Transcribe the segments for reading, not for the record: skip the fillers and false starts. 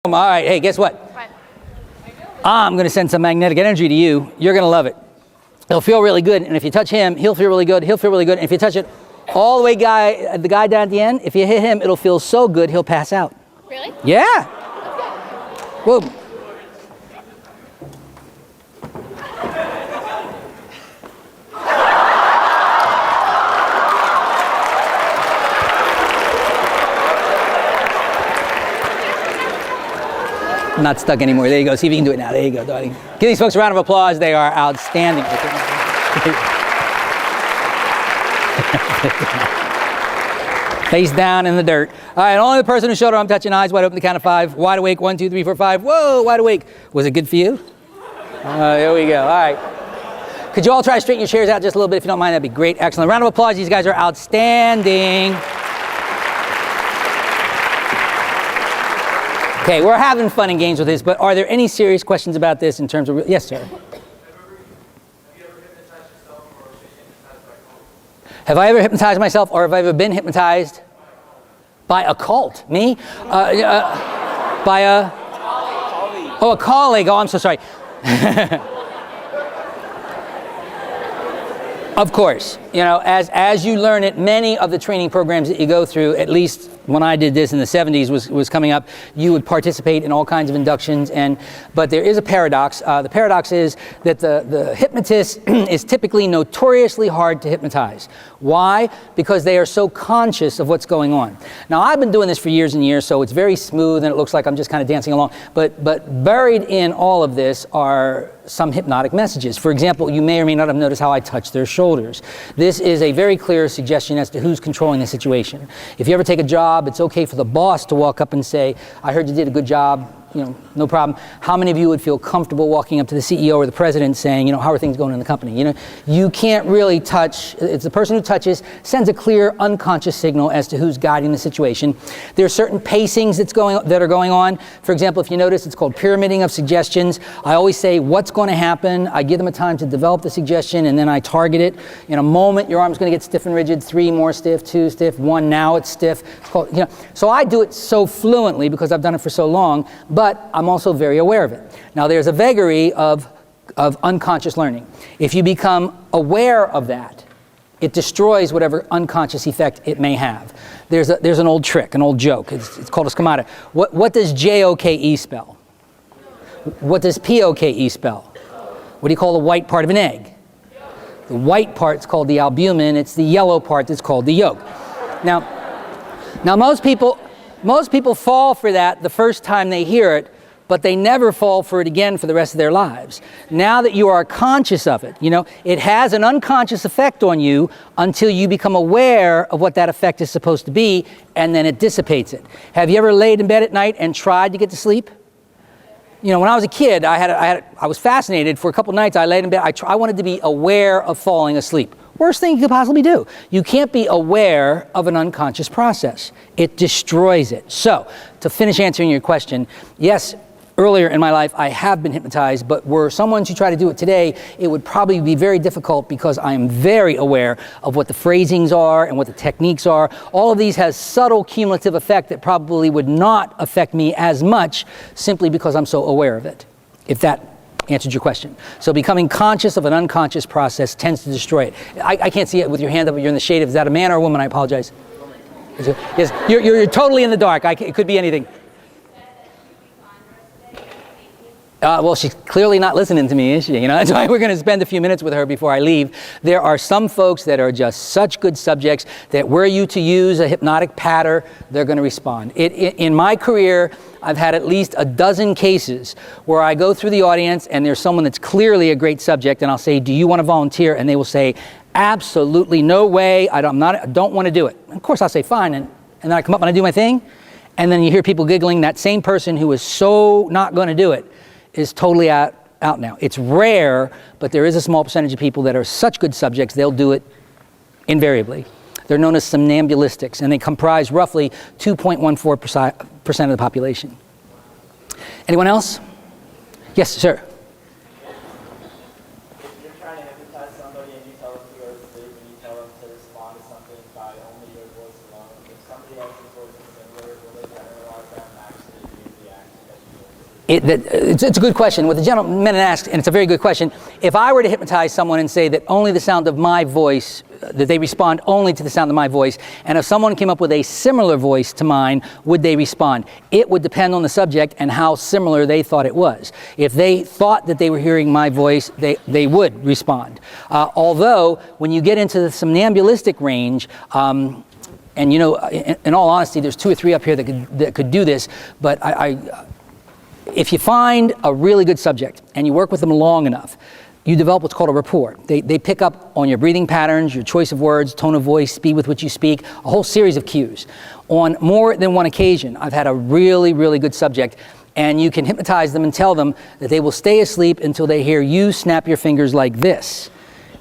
All right, hey, guess what? I'm going to send some magnetic energy to you. You're going to love it. It'll feel really good, and if you touch him, he'll feel really good. He'll feel really good. And if you touch it all the way, the guy down at the end, if you hit him, it'll feel so good, he'll pass out. Really? Yeah. Whoa. Not stuck anymore. There you go. See if you can do it now. There you go, darling. Give these folks a round of applause. They are outstanding. Face down in the dirt. All right, only the person whose shoulder I'm touching, eyes wide open, the count of 5. Wide awake, 1, 2, 3, 4, 5. Whoa, wide awake. Was it good for you? There we go. All right. Could you all try to straighten your chairs out just a little bit if you don't mind? That'd be great. Excellent. Round of applause. These guys are outstanding. Okay, we're having fun and games with this, but are there any serious questions about this in terms of... Yes, sir. Have you ever hypnotized yourself or been hypnotized by a cult? Have I ever hypnotized myself or have I ever been hypnotized by a cult? Me? By a... Oh, a colleague. Oh, I'm so sorry. Of course, you know, as you learn it, many of the training programs that you go through, at least when I did this in the 70s was coming up, you would participate in all kinds of inductions, but there is a paradox. The paradox is that the hypnotist is typically notoriously hard to hypnotize. Why? Because they are so conscious of what's going on. Now, I've been doing this for years and years, so it's very smooth and it looks like I'm just kind of dancing along, but buried in all of this are some hypnotic messages. For example, you may or may not have noticed how I touch their shoulders. This is a very clear suggestion as to who's controlling the situation. If you ever take a job, it's okay for the boss to walk up and say, I heard you did a good job, you know, no problem. How many of you would feel comfortable walking up to the CEO or the president saying, you know, how are things going in the company? You know, you can't really touch. It's the person who touches sends a clear unconscious signal as to who's guiding the situation. There are certain pacings that are going on. For example, if you notice, it's called pyramiding of suggestions. I always say what's going to happen. I give them a time to develop the suggestion, and then I target it. In a moment, your arm's going to get stiff and rigid. 3 more stiff, 2 stiff, 1 now it's stiff. It's called, you know. So I do it so fluently because I've done it for so long. But I'm also very aware of it. Now, there's a vagary of unconscious learning. If you become aware of that, it destroys whatever unconscious effect it may have. There's an old trick, an old joke. It's called a schemata. What does J-O-K-E spell? What does P-O-K-E spell? What do you call the white part of an egg? The white part's called the albumin. It's the yellow part that's called the yolk. Now most people fall for that the first time they hear it, but they never fall for it again for the rest of their lives. Now that you are conscious of it, you know, it has an unconscious effect on you until you become aware of what that effect is supposed to be, and then it dissipates it. Have you ever laid in bed at night and tried to get to sleep? You know, when I was a kid, I was fascinated. For a couple nights, I laid in bed. I wanted to be aware of falling asleep. Worst thing you could possibly do. You can't be aware of an unconscious process. It destroys it. So, to finish answering your question, yes, earlier in my life, I have been hypnotized, but were someone to try to do it today, it would probably be very difficult because I am very aware of what the phrasings are and what the techniques are. All of these has subtle cumulative effect that probably would not affect me as much simply because I'm so aware of it, if that answered your question. So becoming conscious of an unconscious process tends to destroy it. I can't see it with your hand up, but you're in the shade. Is that a man or a woman? I apologize. Yes, you're totally in the dark. It could be anything. Well, she's clearly not listening to me, is she? You know, that's why we're going to spend a few minutes with her before I leave. There are some folks that are just such good subjects that were you to use a hypnotic patter, they're going to respond. In my career, I've had at least a dozen cases where I go through the audience and there's someone that's clearly a great subject, and I'll say, do you want to volunteer? And they will say, absolutely, no way, I don't want to do it. And of course, I'll say, fine, and then I come up and I do my thing, and then you hear people giggling. That same person who is so not going to do it is totally out now. It's rare, but there is a small percentage of people that are such good subjects, they'll do it invariably. They're known as somnambulistics, and they comprise roughly 2.14% of the population. Anyone else? Yes, sir. If you're trying to hypnotize somebody and you tell them to go to sleep and you tell them to respond to something by only your voice alone, if somebody else's voice is similar, will they generalize that and actually do the action that It's a good question. What the gentleman asked, and it's a very good question, if I were to hypnotize someone and say that only the sound of my voice, that they respond only to the sound of my voice, and if someone came up with a similar voice to mine, would they respond? It would depend on the subject and how similar they thought it was. If they thought that they were hearing my voice, they would respond. Although, when you get into the somnambulistic range, and you know, in all honesty, there's 2 or 3 up here that could do this, but if you find a really good subject and you work with them long enough, you develop what's called a rapport. They pick up on your breathing patterns, your choice of words, tone of voice, speed with which you speak, a whole series of cues. On more than one occasion, I've had a really, really good subject, and you can hypnotize them and tell them that they will stay asleep until they hear you snap your fingers like this.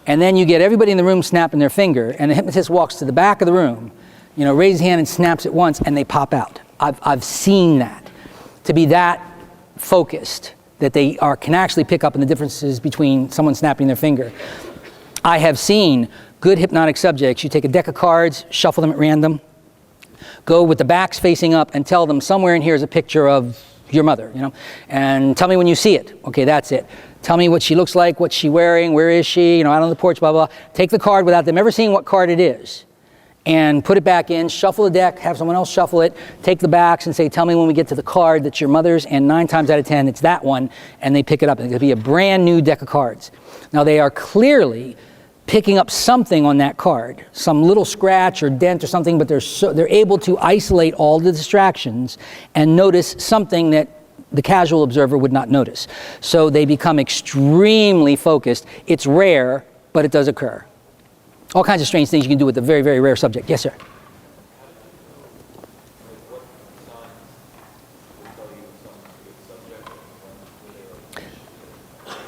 And then you get everybody in the room snapping their finger, and the hypnotist walks to the back of the room, you know, raises his hand and snaps it once, and they pop out. I've seen that. To be that focused, that they can actually pick up on the differences between someone snapping their finger. I have seen good hypnotic subjects. You take a deck of cards, shuffle them at random, go with the backs facing up and tell them somewhere in here is a picture of your mother, you know, and tell me when you see it. Okay, that's it. Tell me what she looks like, what's she wearing, where is she, you know, out on the porch, blah, blah. Take the card without them ever seeing what card it is, and put it back in, shuffle the deck, have someone else shuffle it, take the backs and say, tell me when we get to the card that's your mother's, and 9 times out of 10, it's that one, and they pick it up. And it'll be a brand new deck of cards. Now, they are clearly picking up something on that card, some little scratch or dent or something, but they're able to isolate all the distractions and notice something that the casual observer would not notice. So they become extremely focused. It's rare, but it does occur. All kinds of strange things you can do with a very, very rare subject. Yes, sir?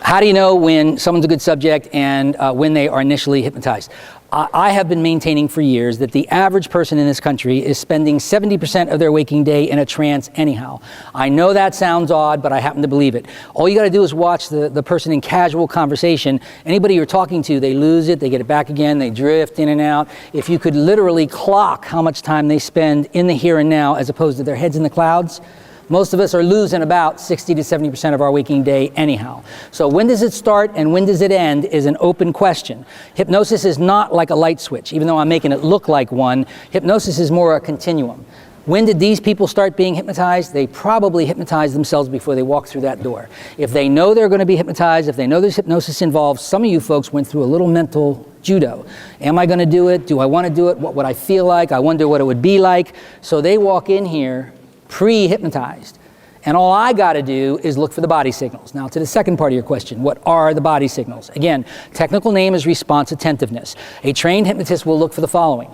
How do you know when someone's a good subject and when they are initially hypnotized? I have been maintaining for years that the average person in this country is spending 70% of their waking day in a trance anyhow. I know that sounds odd, but I happen to believe it. All you got to do is watch the person in casual conversation. Anybody you're talking to, they lose it, they get it back again, they drift in and out. If you could literally clock how much time they spend in the here and now as opposed to their heads in the clouds, most of us are losing about 60 to 70% of our waking day anyhow. So when does it start and when does it end is an open question. Hypnosis is not like a light switch, even though I'm making it look like one. Hypnosis is more a continuum. When did these people start being hypnotized? They probably hypnotized themselves before they walked through that door. If they know they're going to be hypnotized, if they know there's hypnosis involved, some of you folks went through a little mental judo. Am I going to do it? Do I want to do it? What would I feel like? I wonder what it would be like. So they walk in here pre-hypnotized. And all I got to do is look for the body signals. Now to the second part of your question, what are the body signals? Again, technical name is response attentiveness. A trained hypnotist will look for the following.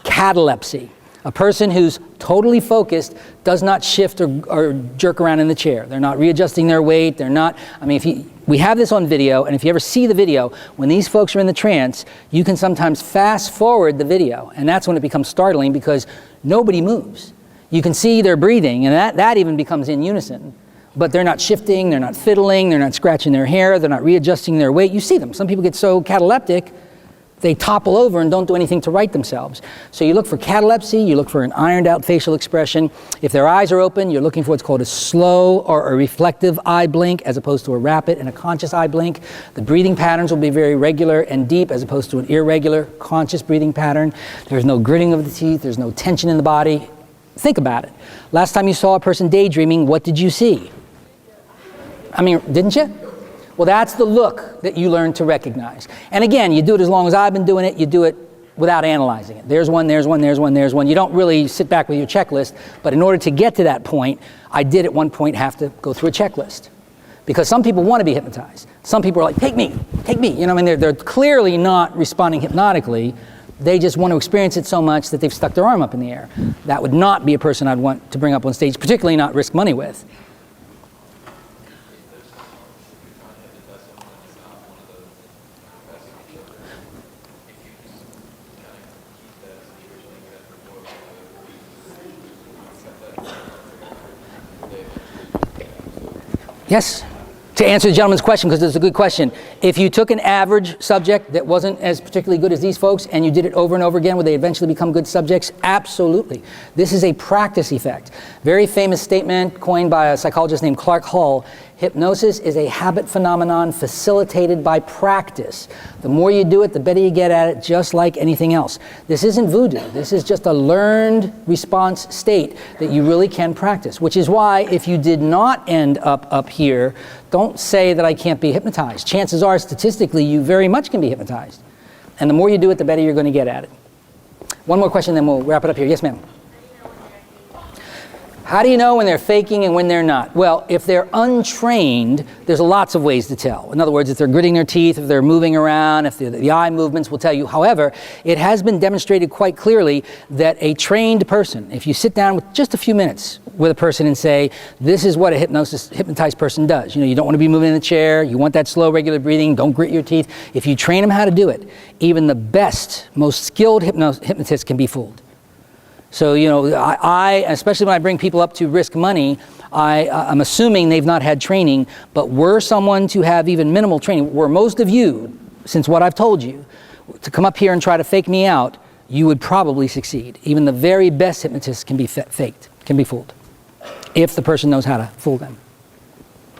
Catalepsy. A person who's totally focused does not shift or jerk around in the chair. They're not readjusting their weight. They're not, I mean, we have this on video, and if you ever see the video, when these folks are in the trance, you can sometimes fast forward the video, and that's when it becomes startling because nobody moves. You can see they're breathing, and that even becomes in unison. But they're not shifting, they're not fiddling, they're not scratching their hair, they're not readjusting their weight. You see them. Some people get so cataleptic, they topple over and don't do anything to right themselves. So you look for catalepsy, you look for an ironed out facial expression. If their eyes are open, you're looking for what's called a slow or a reflective eye blink as opposed to a rapid and a conscious eye blink. The breathing patterns will be very regular and deep as opposed to an irregular, conscious breathing pattern. There's no gritting of the teeth, there's no tension in the body. Think about it. Last time you saw a person daydreaming, what did you see? I mean, didn't you? Well, that's the look that you learn to recognize. And again, you do it as long as I've been doing it, you do it without analyzing it. There's one, there's one, there's one, there's one. You don't really sit back with your checklist, but in order to get to that point, I did at one point have to go through a checklist. Because some people want to be hypnotized. Some people are like, take me, take me. You know, I mean, they're clearly not responding hypnotically. They just want to experience it so much that they've stuck their arm up in the air. That would not be a person I'd want to bring up on stage, particularly not risk money with. Yes? To answer the gentleman's question, because it's a good question, if you took an average subject that wasn't as particularly good as these folks and you did it over and over again, would they eventually become good subjects? Absolutely. This is a practice effect. Very famous statement coined by a psychologist named Clark Hull. Hypnosis is a habit phenomenon facilitated by practice. The more you do it, the better you get at it, just like anything else. This isn't voodoo. This is just a learned response state that you really can practice, which is why if you did not end up here, don't say that I can't be hypnotized. Chances are, statistically, you very much can be hypnotized. And the more you do it, the better you're going to get at it. One more question, then we'll wrap it up here. Yes, ma'am. How do you know when they're faking and when they're not? Well, if they're untrained, there's lots of ways to tell. In other words, if they're gritting their teeth, if they're moving around, if the eye movements will tell you. However, it has been demonstrated quite clearly that a trained person, if you sit down with just a few minutes with a person and say, this is what a hypnotized person does. You know, you don't want to be moving in the chair. You want that slow, regular breathing. Don't grit your teeth. If you train them how to do it, even the best, most skilled hypnotists can be fooled. So, you know, I especially when I bring people up to risk money, I'm assuming they've not had training, but were someone to have even minimal training, were most of you, since what I've told you, to come up here and try to fake me out, you would probably succeed. Even the very best hypnotists can be faked, can be fooled, if the person knows how to fool them.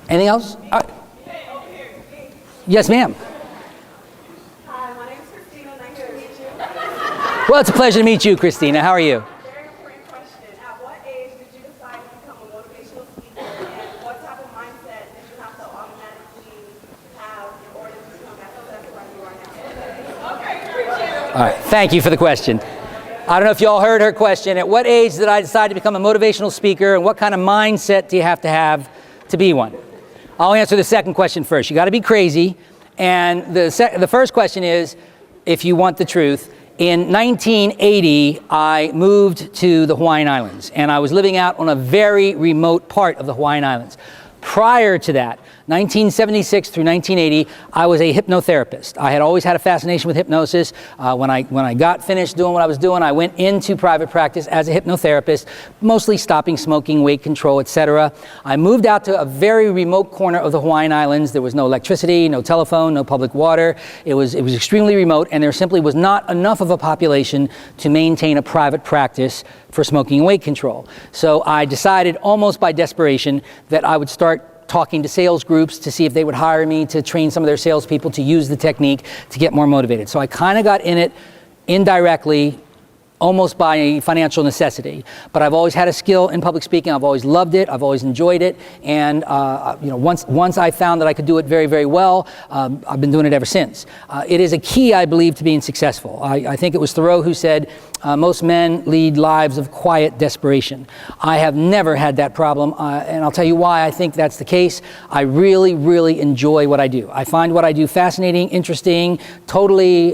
Anything else? Yes, ma'am. Hi, my name is Christina. Nice to meet you. Well, it's a pleasure to meet you, Christina. How are you? Very important question. At what age did you decide to become a motivational speaker, and what type of mindset did you have to automatically have in order to become as successful as you are now? Okay, appreciate it. All right, thank you for the question. I don't know if you all heard her question. At what age did I decide to become a motivational speaker, and what kind of mindset do you have to be one? I'll answer the second question first. You got to be crazy. And the first question is, if you want the truth, in 1980, I moved to the Hawaiian Islands, and I was living out on a very remote part of the Hawaiian Islands. Prior to that, 1976 through 1980, I was a hypnotherapist. I had always had a fascination with hypnosis. When I got finished doing what I was doing, I went into private practice as a hypnotherapist, mostly stopping smoking, weight control, etc. I moved out to a very remote corner of the Hawaiian Islands. There was no electricity, no telephone, no public water. It was extremely remote, and there simply was not enough of a population to maintain a private practice for smoking and weight control. So I decided, almost by desperation, that I would start talking to sales groups to see if they would hire me to train some of their salespeople to use the technique to get more motivated. So I kind of got in it indirectly, almost by financial necessity. But I've always had a skill in public speaking. I've always loved it. I've always enjoyed it. And you know, once I found that I could do it very, very well, I've been doing it ever since. It is a key, I believe, to being successful. I think it was Thoreau who said, most men lead lives of quiet desperation. I have never had that problem, and I'll tell you why I think that's the case. I really, really enjoy what I do. I find what I do fascinating, interesting, totally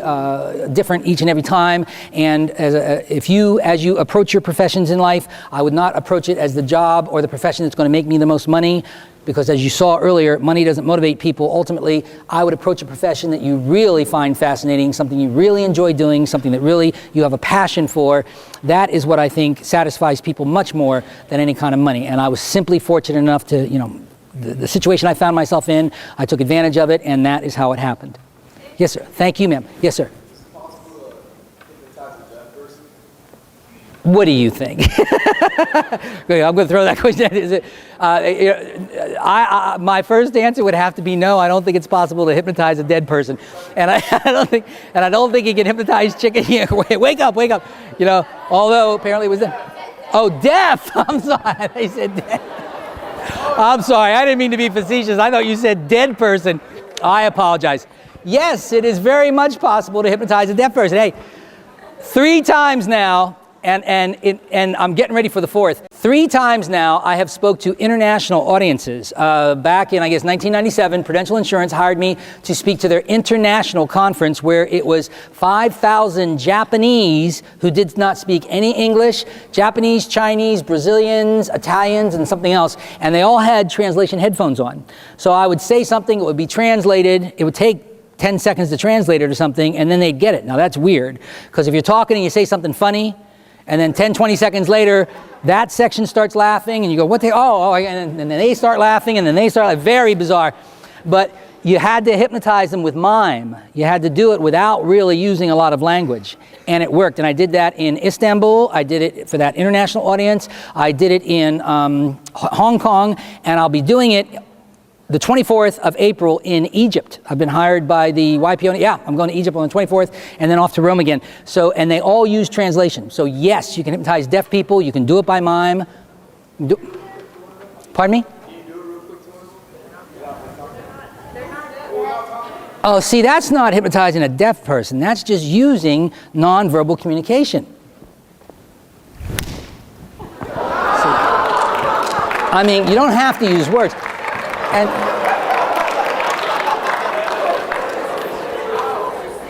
different each and every time. And as you approach your professions in life, I would not approach it as the job or the profession that's going to make me the most money. Because as you saw earlier, money doesn't motivate people. Ultimately, I would approach a profession that you really find fascinating, something you really enjoy doing, something that really you have a passion for. That is what I think satisfies people much more than any kind of money. And I was simply fortunate enough to, you know, the situation I found myself in, I took advantage of it, and that is how it happened. Yes, sir. Thank you, ma'am. Yes, sir. What do you think? I'm going to throw that question. Is it? My first answer would have to be no. I don't think it's possible to hypnotize a dead person, and I don't think you can hypnotize chicken. Wake up! You know. Although apparently it was deaf. Oh, deaf! I'm sorry. They said deaf. I'm sorry. I didn't mean to be facetious. I thought you said dead person. I apologize. Yes, it is very much possible to hypnotize a deaf person. Hey, 3 times now. And I'm getting ready for the 4th. 3 times now I have spoke to international audiences. Back in, I guess, 1997, Prudential Insurance hired me to speak to their international conference where it was 5,000 Japanese who did not speak any English, Japanese, Chinese, Brazilians, Italians, and something else. And they all had translation headphones on. So I would say something, it would be translated, it would take 10 seconds to translate it or something, and then they'd get it. Now that's weird, because if you're talking and you say something funny, And then 10, 20 seconds later, that section starts laughing, and you go, what they, and then they start laughing, and then they start, very bizarre. But you had to hypnotize them with mime. You had to do it without really using a lot of language. And it worked. And I did that in Istanbul. I did it for that international audience. I did it in Hong Kong. And I'll be doing it the 24th of April in Egypt. I've been hired by the YPO. Yeah, I'm going to Egypt on the 24th and then off to Rome again. So, and they all use translation. So yes, you can hypnotize deaf people. You can do it by mime. Pardon me? Oh, see, that's not hypnotizing a deaf person. That's just using nonverbal communication. See, I mean, you don't have to use words.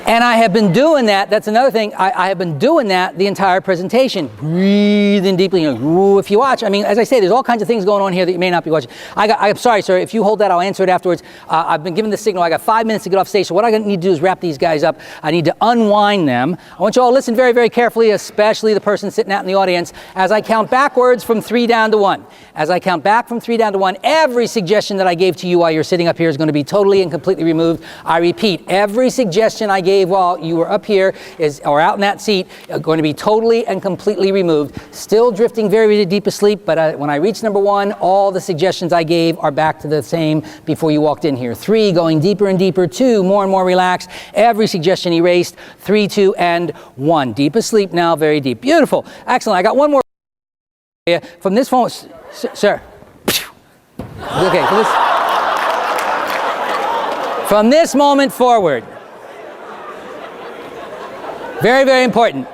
And I have been doing that. That's another thing. I have been doing that the entire presentation. Breathing deeply. If you watch, I mean, as I say, there's all kinds of things going on here that you may not be watching. I'm sorry, sir. If you hold that, I'll answer it afterwards. I've been given the signal. I got 5 minutes to get off stage. So what I need to do is wrap these guys up. I need to unwind them. I want you all to listen very, very carefully, especially the person sitting out in the audience, as I count backwards from 3 down to 1. As I count back from 3 down to 1, every suggestion that I gave to you while you're sitting up here is going to be totally and completely removed. I repeat, every suggestion I gave while you were up here or out in that seat going to be totally and completely removed. Still drifting very, very deep asleep, but when I reach number 1, all the suggestions I gave are back to the same before you walked in here. 3, going deeper and deeper. 2, more and more relaxed. Every suggestion erased. 3, 2, and 1. Deep asleep now, very deep. Beautiful. Excellent. I got one more from this phone. Sir. Okay, from this moment forward. Very, very important.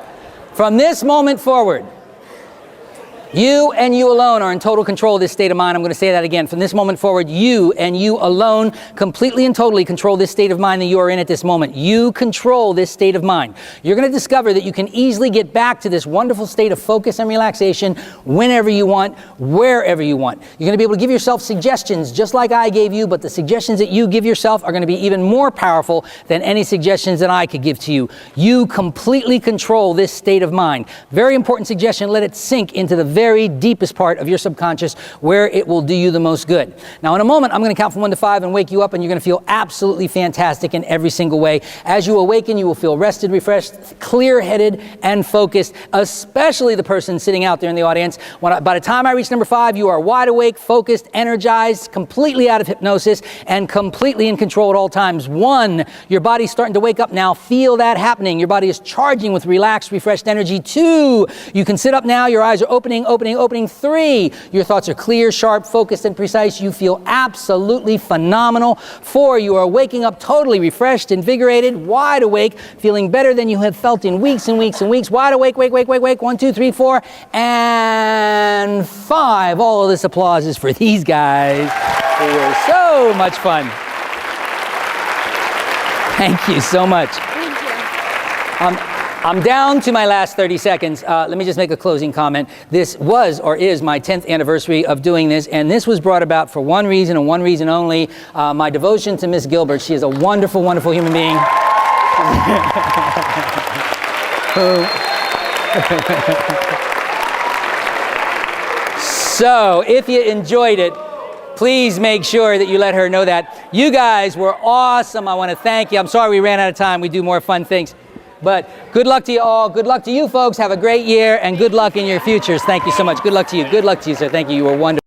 From this moment forward, you and you alone are in total control of this state of mind. I'm going to say that again. From this moment forward, you and you alone completely and totally control this state of mind that you are in at this moment. You control this state of mind. You're going to discover that you can easily get back to this wonderful state of focus and relaxation whenever you want, wherever you want. You're going to be able to give yourself suggestions just like I gave you, but the suggestions that you give yourself are going to be even more powerful than any suggestions that I could give to you. You completely control this state of mind. Very important suggestion. Let it sink into the very deepest part of your subconscious where it will do you the most good. Now in a moment, I'm going to count from 1 to 5 and wake you up, and you're going to feel absolutely fantastic in every single way. As you awaken, you will feel rested, refreshed, clear-headed, and focused, especially the person sitting out there in the audience. By the time I reach number 5, you are wide awake, focused, energized, completely out of hypnosis, and completely in control at all times. 1, your body's starting to wake up now. Feel that happening. Your body is charging with relaxed, refreshed energy. 2, you can sit up now. Your eyes are opening. 3, your thoughts are clear, sharp, focused, and precise. You feel absolutely phenomenal. 4, you are waking up totally refreshed, invigorated, wide awake, feeling better than you have felt in weeks and weeks and weeks. Wide awake, wake. 1, 2, 3, 4, and 5. All of this applause is for these guys. They were so much fun. Thank you so much. Thank you. I'm down to my last 30 seconds. Let me just make a closing comment. This was or is my 10th anniversary of doing this, and this was brought about for one reason and one reason only, my devotion to Miss Gilbert. She is a wonderful, wonderful human being. So, if you enjoyed it, please make sure that you let her know that. You guys were awesome. I want to thank you. I'm sorry we ran out of time. We do more fun things. But good luck to you all. Good luck to you folks. Have a great year, and good luck in your futures. Thank you so much. Good luck to you. Good luck to you, sir. Thank you. You were wonderful.